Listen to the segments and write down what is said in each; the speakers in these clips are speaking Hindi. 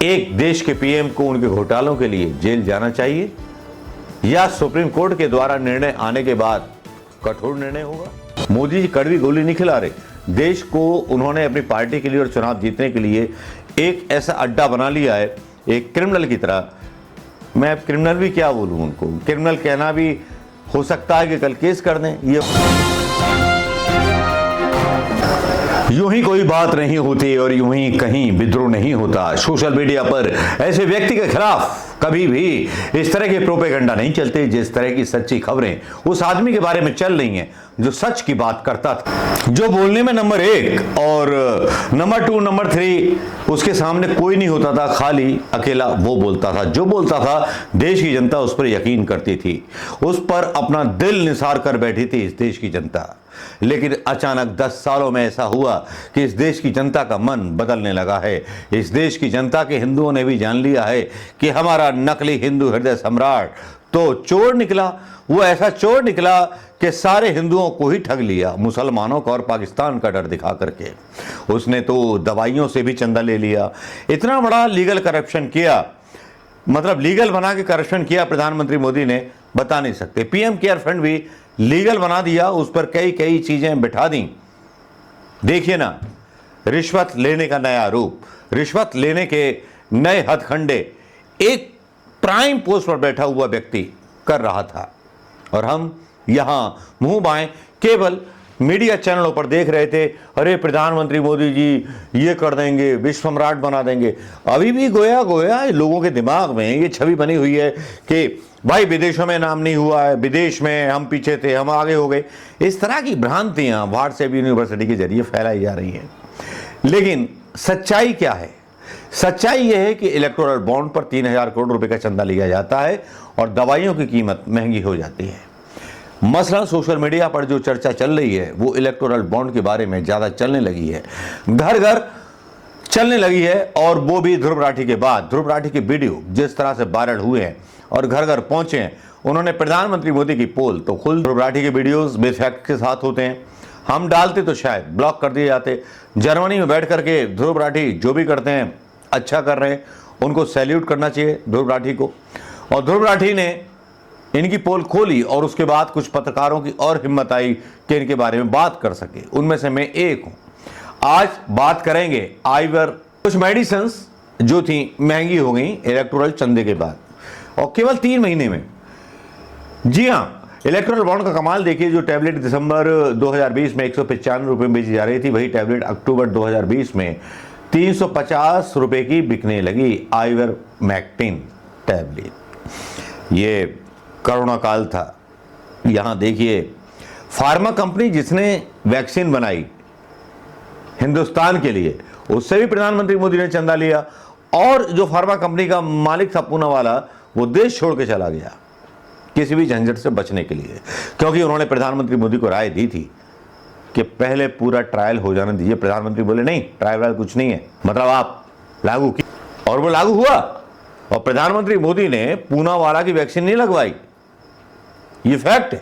एक देश के पीएम को उनके घोटालों के लिए जेल जाना चाहिए या सुप्रीम कोर्ट के द्वारा निर्णय आने के बाद कठोर निर्णय होगा? मोदी जी कड़वी गोली नहीं खिला रहे। देश को उन्होंने अपनी पार्टी के लिए और चुनाव जीतने के लिए एक ऐसा अड्डा बना लिया है, एक क्रिमिनल की तरह। मैं क्रिमिनल भी क्या बोलूं उनको, क्रिमिनल कहना भी हो सकता है कि कल केस कर दें। ये यूं ही कोई बात नहीं होती और यूं ही कहीं विद्रोह नहीं होता। सोशल मीडिया पर ऐसे व्यक्ति के खिलाफ कभी भी इस तरह के प्रोपेगेंडा नहीं चलते जिस तरह की सच्ची खबरें उस आदमी के बारे में चल रही हैं जो सच की बात करता था, जो बोलने में नंबर 1 और नंबर 2 नंबर 3 उसके सामने कोई नहीं होता था, खाली अकेला वो बोलता था। जो बोलता था देश की जनता उस पर यकीन करती थी, उस पर अपना दिल निसार कर बैठी थी इस देश की जनता। लेकिन अचानक 10 सालों में ऐसा हुआ कि इस देश की जनता का मन बदलने लगा है। इस देश की जनता के हिंदुओं ने भी जान लिया है कि हमारा नकली हिंदू हृदय सम्राट तो चोर निकला। वो ऐसा चोर निकला कि सारे हिंदुओं को ही ठग लिया, मुसलमानों का और पाकिस्तान का डर दिखा करके। उसने तो दवाइयों से भी चंदा ले लिया। इतना बड़ा लीगल करप्शन किया, मतलब लीगल बना के करप्शन किया प्रधानमंत्री मोदी ने, बता नहीं सकते। पीएम केयर फंड भी लीगल बना दिया, उस पर कई चीजें बिठा दी। देखिए ना, रिश्वत लेने का नया रूप, रिश्वत लेने के नए हथकंडे एक प्राइम पोस्ट पर बैठा हुआ व्यक्ति कर रहा था और हम यहां मुंह बाएं केवल मीडिया चैनलों पर देख रहे थे। अरे प्रधानमंत्री मोदी जी ये कर देंगे, विश्व सम्राट बना देंगे। अभी भी गोया लोगों के दिमाग में ये छवि बनी हुई है कि भाई विदेशों में नाम नहीं हुआ है, विदेश में हम पीछे थे, हम आगे हो गए। इस तरह की भ्रांतियां व्हाट्सएप यूनिवर्सिटी के जरिए फैलाई जा रही हैं। लेकिन सच्चाई क्या है? सच्चाई यह है कि इलेक्टोरल बॉन्ड पर 3000 करोड़ रुपए का चंदा लिया जाता है और दवाइयों की कीमत महंगी हो जाती है। मसलन सोशल मीडिया पर जो चर्चा चल रही है वो इलेक्टोरल बॉन्ड के बारे में ज्यादा चलने लगी है, घर घर चलने लगी है। और वो भी ध्रुव राठी के बाद। ध्रुव राठी के वीडियो जिस तरह से वायरल हुए हैं और घर घर पहुंचे हैं, उन्होंने प्रधानमंत्री मोदी की पोल तो खुद ध्रुव राठी के वीडियोस बेफैक्ट के साथ होते हैं, हम डालते तो शायद ब्लॉक कर दिए जाते। जर्मनी में बैठ करके ध्रुव राठी जो भी करते हैं अच्छा कर रहे हैं, उनको सैल्यूट करना चाहिए ध्रुव राठी को। और ध्रुव राठी ने इनकी पोल खोली और उसके बाद कुछ पत्रकारों की और हिम्मत आई कि इनके बारे में बात कर सके। उनमें से मैं एक हूं। आज बात करेंगे आइवर कुछ मेडिसिन जो थी महंगी हो गई इलेक्टोरल चंदे के बाद और केवल 3 महीने में। जी हां, इलेक्टोरल बॉन्ड का कमाल देखिए। जो टैबलेट दिसंबर 2020 में 195 रुपए में बेची जा रही थी, वही टैबलेट अक्टूबर 2020 में 350 रुपए की बिकने लगी। आइवर मैक्टिन टैबलेट, ये कोरोना काल था। यहां देखिए, फार्मा कंपनी जिसने वैक्सीन बनाई हिंदुस्तान के लिए, उससे भी प्रधानमंत्री मोदी ने चंदा लिया। और जो फार्मा कंपनी का मालिक था पूना वाला, वो देश छोड़ के चला गया किसी भी झंझट से बचने के लिए, क्योंकि उन्होंने प्रधानमंत्री मोदी को राय दी थी कि पहले पूरा ट्रायल हो जाने दीजिए। प्रधानमंत्री बोले नहीं, ट्रायल कुछ नहीं है, मतलब आप लागू की। और वो लागू हुआ और प्रधानमंत्री मोदी ने पूना वाला की वैक्सीन नहीं लगवाई। ये फैक्ट है।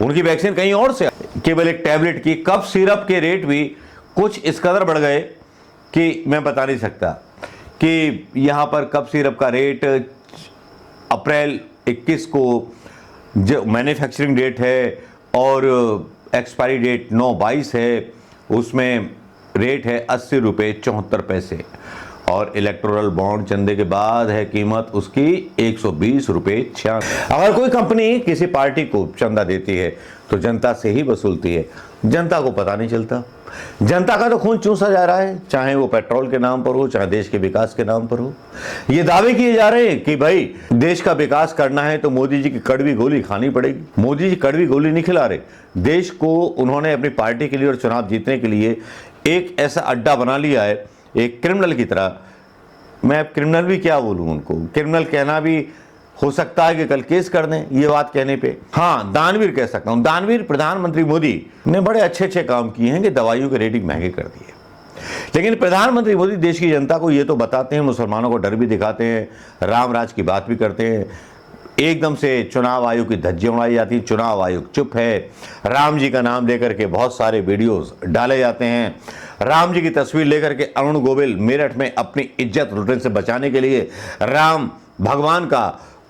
उनकी वैक्सीन कहीं और से, केवल एक टैबलेट की। कफ सिरप के रेट भी कुछ इस कदर बढ़ गए कि मैं बता नहीं सकता कि यहां पर कफ सिरप का रेट अप्रैल 21 को जो मैन्युफैक्चरिंग डेट है और एक्सपायरी डेट 9/22 है, उसमें रेट है 80 रुपये 74 पैसे। और इलेक्टोरल बॉन्ड चंदे के बाद है कीमत उसकी 120 रुपये 96। अगर कोई कंपनी किसी पार्टी को चंदा देती है तो जनता से ही वसूलती है। जनता को पता नहीं चलता। जनता का तो खून चूसा जा रहा है, चाहे वो पेट्रोल के नाम पर हो, चाहे देश के विकास के नाम पर हो। ये दावे किए जा रहे हैं कि भाई देश का विकास करना है तो मोदी जी की कड़वी गोली खानी पड़ेगी। मोदी जी कड़वी गोली नहीं खिला रहे। देश को उन्होंने अपनी पार्टी के लिए और चुनाव जीतने के लिए एक ऐसा अड्डा बना लिया है, एक क्रिमिनल की तरह। मैं क्रिमिनल भी क्या बोलूं उनको, क्रिमिनल कहना भी हो सकता है कि कल केस कर दें ये बात कहने पे। हाँ, दानवीर कह सकता हूं। दानवीर प्रधानमंत्री मोदी ने बड़े अच्छे काम किए हैं कि दवाइयों के रेटिंग महंगे कर दिए। लेकिन प्रधानमंत्री मोदी देश की जनता को ये तो बताते हैं, मुसलमानों को डर भी दिखाते हैं, राम राज की बात भी करते हैं। एकदम से चुनाव आयोग की धज्जियां उड़ाई जाती है। चुनाव आयोग चुप है। राम जी का नाम लेकर के बहुत सारे वीडियोस डाले जाते हैं। राम जी की तस्वीर लेकर के अरुण गोविल मेरठ में अपनी इज्जत लुटने से बचाने के लिए राम भगवान का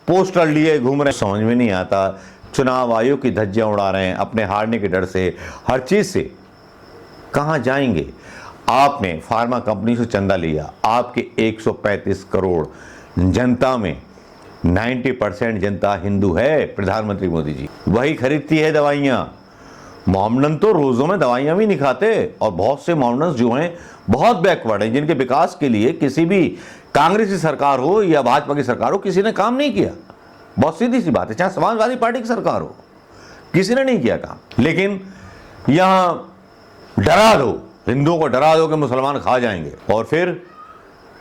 पोस्टर लिए घूम रहे। समझ में नहीं आता, चुनाव आयोग की धज्जियां उड़ा रहे हैं अपने हारने के डर से, हर चीज से। कहां जाएंगे? आपने फार्मा कंपनी से चंदा लिया, आपके 135 करोड़ जनता में 90% जनता हिंदू है। प्रधानमंत्री मोदी जी वही खरीदती है दवाइयां। मोमडन तो रोजों में दवाइयां भी नहीं खाते, और बहुत से मोमडन जो हैं बहुत बैकवर्ड हैं, जिनके विकास के लिए किसी भी कांग्रेस की सरकार हो या भाजपा की सरकार हो, किसी ने काम नहीं किया। बहुत सीधी सी बात है, चाहे समाजवादी पार्टी की सरकार हो, किसी ने नहीं किया काम। लेकिन यहां डरा दो, हिंदुओं को डरा दो कि मुसलमान खा जाएंगे, और फिर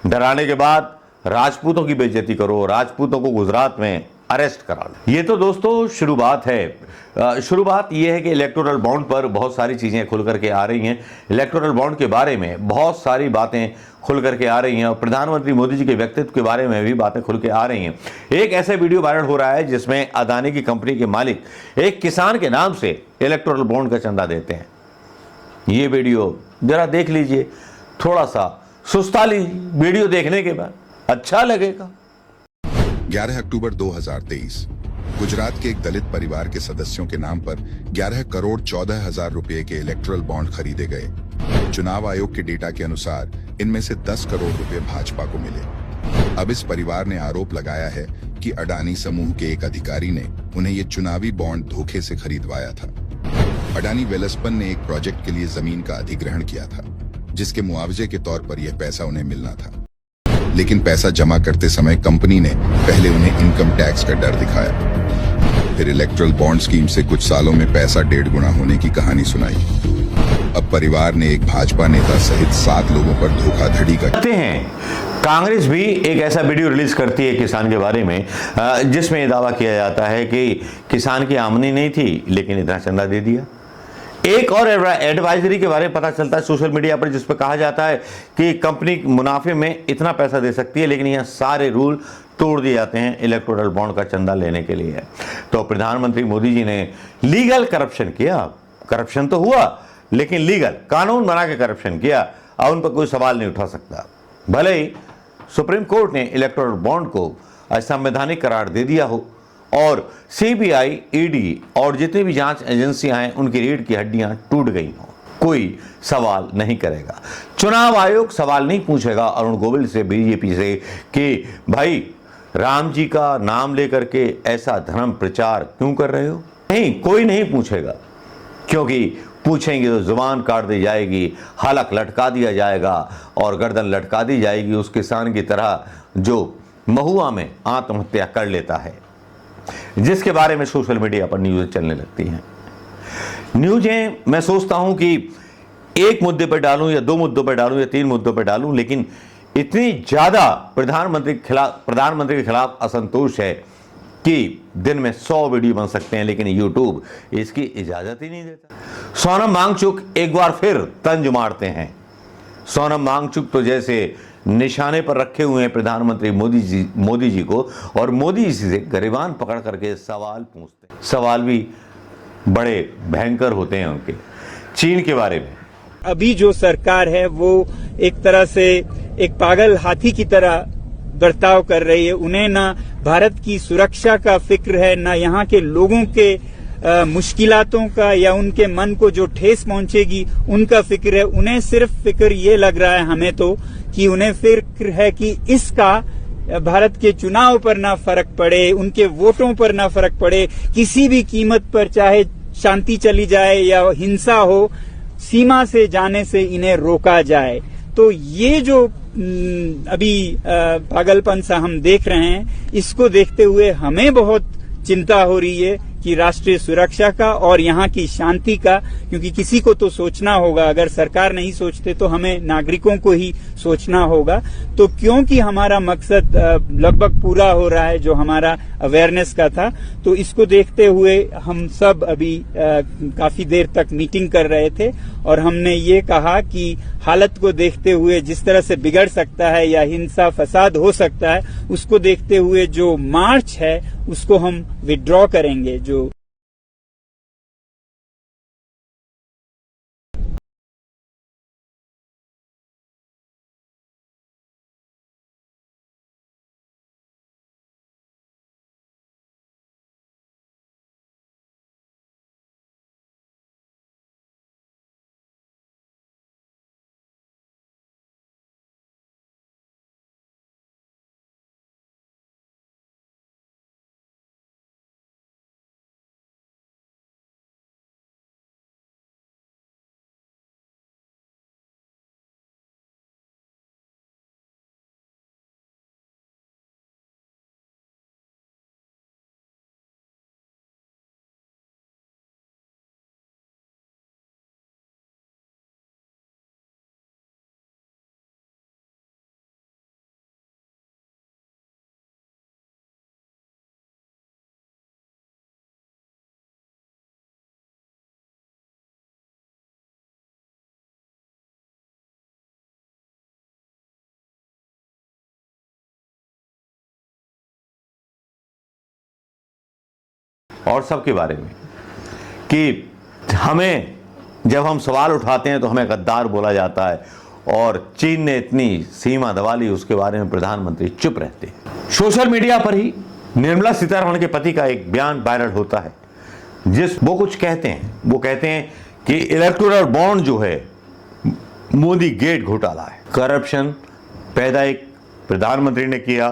डराने के बाद राजपूतों की बेइज्जती करो, राजपूतों को गुजरात में अरेस्ट करा लो। ये तो दोस्तों शुरुआत है। शुरुआत ये है कि इलेक्टोरल बॉन्ड पर बहुत सारी चीजें खुल करके आ रही हैं। इलेक्टोरल बॉन्ड के बारे में बहुत सारी बातें खुल करके आ रही हैं, और प्रधानमंत्री मोदी जी के व्यक्तित्व के बारे में भी बातें खुल के आ रही हैं। एक ऐसे वीडियो वायरल हो रहा है जिसमें अदानी की कंपनी के मालिक एक किसान के नाम से इलेक्टोरल बॉन्ड का चंदा देते हैं। ये वीडियो जरा देख लीजिए, थोड़ा सा सुस्ता लीजिए, वीडियो देखने के बाद अच्छा लगेगा। 11 अक्टूबर 2023 गुजरात के एक दलित परिवार के सदस्यों के नाम पर 11 करोड़ 14 हजार रुपए के इलेक्टोरल बॉन्ड खरीदे गए। चुनाव आयोग के डेटा के अनुसार इनमें से 10 करोड़ रुपए भाजपा को मिले। अब इस परिवार ने आरोप लगाया है कि अडानी समूह के एक अधिकारी ने उन्हें ये चुनावी बॉन्ड धोखे से खरीदवाया था। अडानी वेलस्पन ने एक प्रोजेक्ट के लिए जमीन का अधिग्रहण किया था, जिसके मुआवजे के तौर पर यह पैसा उन्हें मिलना था। लेकिन पैसा जमा करते समय कंपनी ने पहले उन्हें इनकम टैक्स का डर दिखाया, फिर इलेक्टोरल बॉन्ड स्कीम से कुछ सालों में पैसा 1.5 गुना होने की कहानी सुनाई। अब परिवार ने एक भाजपा नेता सहित 7 लोगों पर धोखाधड़ी करते हैं। कांग्रेस भी एक ऐसा वीडियो रिलीज करती है किसान के बारे में, जिसमें यह दावा किया जाता है कि किसान की आमदनी नहीं थी लेकिन इतना चंदा दे दिया। एक और एडवाइजरी के बारे में पता चलता है सोशल मीडिया पर, जिस पर कहा जाता है कि कंपनी मुनाफे में इतना पैसा दे सकती है, लेकिन यह सारे रूल तोड़ दिए जाते हैं इलेक्टोरल बॉन्ड का चंदा लेने के लिए। तो प्रधानमंत्री मोदी जी ने लीगल करप्शन किया। करप्शन तो हुआ, लेकिन लीगल कानून बना के करप्शन किया। अब उन पर कोई सवाल नहीं उठा सकता। भले ही सुप्रीम कोर्ट ने इलेक्टोरल बॉन्ड को असंवैधानिक करार दे दिया हो, और सीबीआई, ईडी और जितनी भी जांच एजेंसियां हैं उनकी रीढ़ की हड्डियां टूट गई हों, कोई सवाल नहीं करेगा। चुनाव आयोग सवाल नहीं पूछेगा अरुण गोविल से, बीजेपी से, कि भाई राम जी का नाम लेकर के ऐसा धर्म प्रचार क्यों कर रहे हो। नहीं, कोई नहीं पूछेगा, क्योंकि पूछेंगे तो जुबान काट दी जाएगी, हलक लटका दिया जाएगा और गर्दन लटका दी जाएगी उस किसान की तरह जो महुआ में आत्महत्या कर लेता है, जिसके बारे में सोशल मीडिया पर न्यूज़ चलने लगती हैं। न्यूज़ें मैं सोचता हूं कि एक मुद्दे पर डालूं या 2 मुद्दों पर डालूं या 3 मुद्दों पर डालूं, लेकिन इतनी ज्यादा प्रधानमंत्री के खिलाफ असंतोष है कि दिन में 100 वीडियो बन सकते हैं, लेकिन यूट्यूब इसकी इजाजत ही नहीं देता। सोनम वांगचुक एक बार फिर तंज मारते हैं। सोनम वांगचुक तो जैसे निशाने पर रखे हुए हैं प्रधानमंत्री मोदी जी को, और मोदी जी से गरिबान पकड़ करके सवाल पूछते हैं। सवाल भी बड़े भयंकर होते हैं उनके, चीन के बारे में। अभी जो सरकार है वो एक तरह से एक पागल हाथी की तरह बर्ताव कर रही है। उन्हें ना भारत की सुरक्षा का फिक्र है, ना यहाँ के लोगों के मुश्किलातों का या उनके मन को जो ठेस पहुंचेगी उनका फिक्र है। उन्हें सिर्फ फिक्र ये लग रहा है हमें तो कि उन्हें फिक्र है कि इसका भारत के चुनाव पर ना फर्क पड़े, उनके वोटों पर ना फर्क पड़े, किसी भी कीमत पर चाहे शांति चली जाए या हिंसा हो, सीमा से जाने से इन्हें रोका जाए। तो ये जो अभी पागलपन सा हम देख रहे हैं, इसको देखते हुए हमें बहुत चिंता हो रही है कि राष्ट्रीय सुरक्षा का और यहाँ की शांति का, क्योंकि किसी को तो सोचना होगा। अगर सरकार नहीं सोचते तो हमें नागरिकों को ही सोचना होगा। तो क्योंकि हमारा मकसद लगभग पूरा हो रहा है जो हमारा अवेयरनेस का था, तो इसको देखते हुए हम सब अभी काफी देर तक मीटिंग कर रहे थे और हमने ये कहा कि हालत को देखते हुए जिस तरह से बिगड़ सकता है या हिंसा फसाद हो सकता है, उसको देखते हुए जो मार्च है उसको हम विड्रॉ करेंगे। जो और सबके बारे में कि हमें जब हम सवाल उठाते हैं तो हमें गद्दार बोला जाता है, और चीन ने इतनी सीमा दबा ली उसके बारे में प्रधानमंत्री चुप रहते हैं। सोशल मीडिया पर ही निर्मला सीतारमण के पति का एक बयान वायरल होता है, वो कुछ कहते हैं। वो कहते हैं कि इलेक्टोरल बॉन्ड जो है मोदी गेट घोटाला है। करप्शन पैदा एक प्रधानमंत्री ने किया,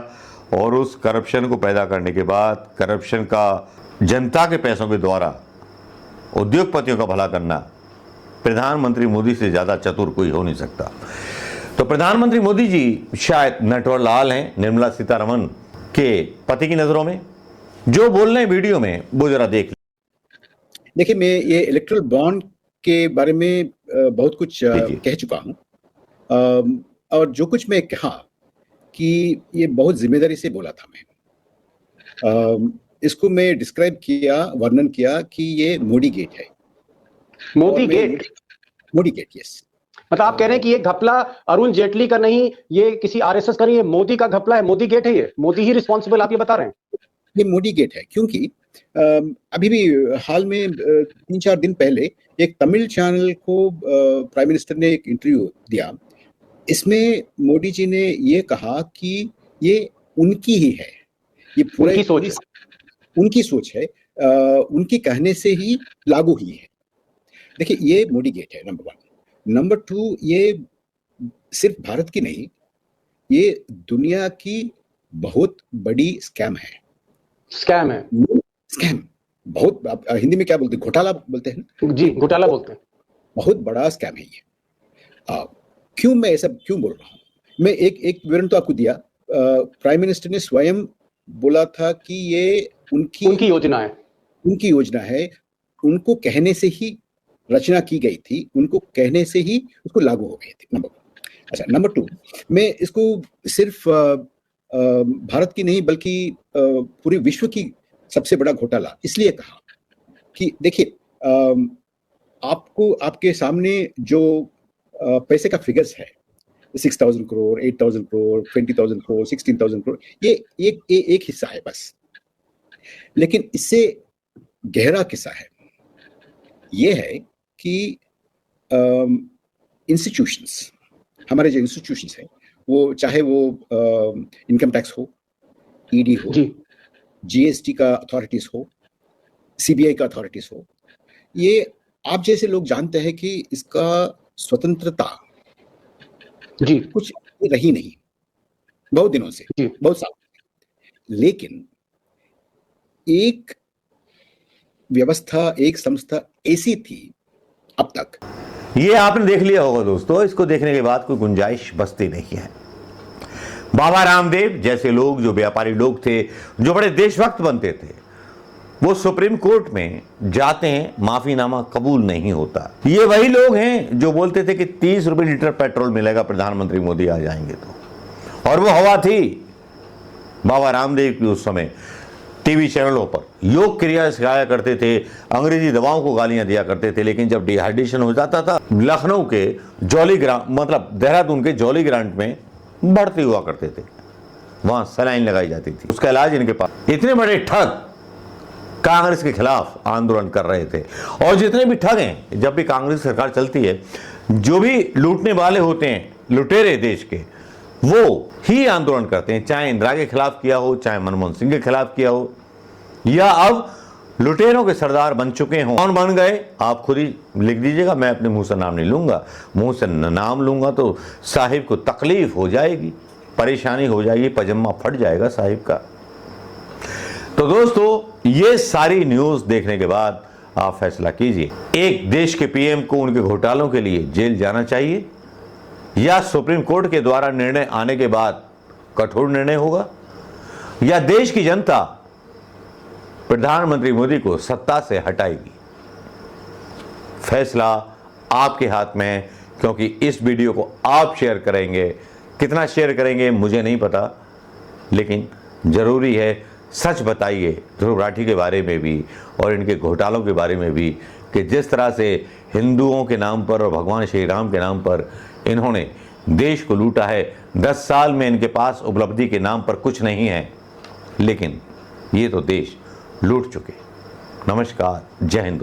और उस करप्शन को पैदा करने के बाद करप्शन का जनता के पैसों के द्वारा उद्योगपतियों का भला करना प्रधानमंत्री मोदी से ज्यादा चतुर कोई हो नहीं सकता। तो प्रधानमंत्री मोदी जी शायद नटवरलाल हैं निर्मला सीतारमण के पति की नजरों में। जो बोल रहे हैं वीडियो में वो जरा देख। देखिए, मैं ये इलेक्ट्रल बॉन्ड के बारे में बहुत कुछ कह चुका हूं, और जो कुछ मैं कहा कि ये बहुत जिम्मेदारी से बोला था मैं। इसको मैं डिस्क्राइब किया, वर्णन किया कि ये मोदी गेट है। Modi gate, yes. मतलब आप कह रहे हैं कि ये घपला अरुण जेटली का नहीं, ये किसी आरएसएस का नहीं, ये मोदी का घपला है, मोदी गेट है, ये मोदी ही रिस्पॉन्सिबल, आप ये बता रहे हैं? ये मोदी गेट है क्योंकि अभी भी हाल में 3-4 दिन पहले एक तमिल चैनल को प्राइम मिनिस्टर ने एक इंटरव्यू दिया। इसमें मोदी जी ने ये कहा कि ये उनकी ही है, ये पूरा उनकी सोच है, उनकी कहने से ही लागू हुई है। देखिए, ये मोदी गेट है, नंबर 1। नंबर 2, ये सिर्फ भारत की नहीं, ये दुनिया की बहुत बड़ी स्कैम है। स्कैम है, स्कैम बहुत, हिंदी में क्या बोलते हैं, घोटाला बोलते हैं ना? जी, घोटाला बोलते हैं। बहुत बड़ा स्कैम है ये। क्यों मैं ऐसा क्यों बोल रहा हूँ? मैं एक विवरण तो आपको दिया। प्राइम मिनिस्टर ने स्वयं बोला था कि ये उनकी योजना है, उनकी योजना है, उनको कहने से ही रचना की गई थी, उनको कहने से ही उसको लागू हो गई थी। नंबर 1। अच्छा, नंबर 2, मैं इसको सिर्फ भारत की नहीं बल्कि पूरे विश्व की सबसे बड़ा घोटाला इसलिए कहा कि देखिए, आपको आपके सामने जो पैसे का फिगर्स है, 6,000 करोड़, 8,000 करोड़, 20,000 करोड़, 16,000 करोड़, ये एक हिस्सा है बस। लेकिन इससे गहरा किस्सा है, ये है कि इंस्टीट्यूशंस, हमारे जो इंस्टीट्यूशंस हैं, वो चाहे वो इनकम टैक्स हो, ईडी हो, जीएसटी का अथॉरिटीज हो, सीबीआई का अथॉरिटीज हो, ये आप जैसे लोग जानते हैं कि इसका स्वतंत्रता जी कुछ रही नहीं बहुत दिनों से, बहुत साल। लेकिन एक व्यवस्था, एक संस्था ऐसी थी अब तक। ये आपने देख लिया होगा दोस्तों, इसको देखने के बाद कोई गुंजाइश बचती नहीं है। बाबा रामदेव जैसे लोग, जो व्यापारी लोग थे, जो बड़े देशभक्त बनते थे, वो सुप्रीम कोर्ट में जाते हैं, माफीनामा कबूल नहीं होता। ये वही लोग हैं जो बोलते थे कि 30 रुपए लीटर पेट्रोल मिलेगा प्रधानमंत्री मोदी आ जाएंगे तो, और वो हवा थी बाबा रामदेव की। उस समय टीवी चैनलों पर योग क्रिया सिखाया करते थे, अंग्रेजी दवाओं को गालियां दिया करते थे, लेकिन जब डिहाइड्रेशन हो जाता था, लखनऊ के जॉली ग्रांट, मतलब देहरादून के जॉली ग्रांट में भर्ती हुआ करते थे, वहां सलाइन लगाई जाती थी, उसका इलाज इनके पास। इतने बड़े ठग कांग्रेस के खिलाफ आंदोलन कर रहे थे, और जितने भी ठग हैं, जब भी कांग्रेस सरकार चलती है, जो भी लूटने वाले होते हैं, लुटेरे देश के, वो ही आंदोलन करते हैं। चाहे इंदिरा के खिलाफ किया हो, चाहे मनमोहन सिंह के खिलाफ किया हो, या अब लुटेरों के सरदार बन चुके हों। कौन बन गए आप खुद ही लिख दीजिएगा, मैं अपने मुंह से नाम नहीं लूंगा। मुंह से नाम लूंगा तो साहिब को तकलीफ हो जाएगी, परेशानी हो जाएगी, पजामा फट जाएगा साहिब का। तो दोस्तों, ये सारी न्यूज देखने के बाद आप फैसला कीजिए, एक देश के पीएम को उनके घोटालों के लिए जेल जाना चाहिए, या सुप्रीम कोर्ट के द्वारा निर्णय आने के बाद कठोर निर्णय होगा, या देश की जनता प्रधानमंत्री मोदी को सत्ता से हटाएगी। फैसला आपके हाथ में है, क्योंकि इस वीडियो को आप शेयर करेंगे, कितना शेयर करेंगे मुझे नहीं पता, लेकिन जरूरी है सच बताइए ध्रुव राठी के बारे में भी और इनके घोटालों के बारे में भी, कि जिस तरह से हिंदुओं के नाम पर और भगवान श्री राम के नाम पर इन्होंने देश को लूटा है। 10 साल में इनके पास उपलब्धि के नाम पर कुछ नहीं है, लेकिन ये तो देश लूट चुके। नमस्कार, जय हिंद।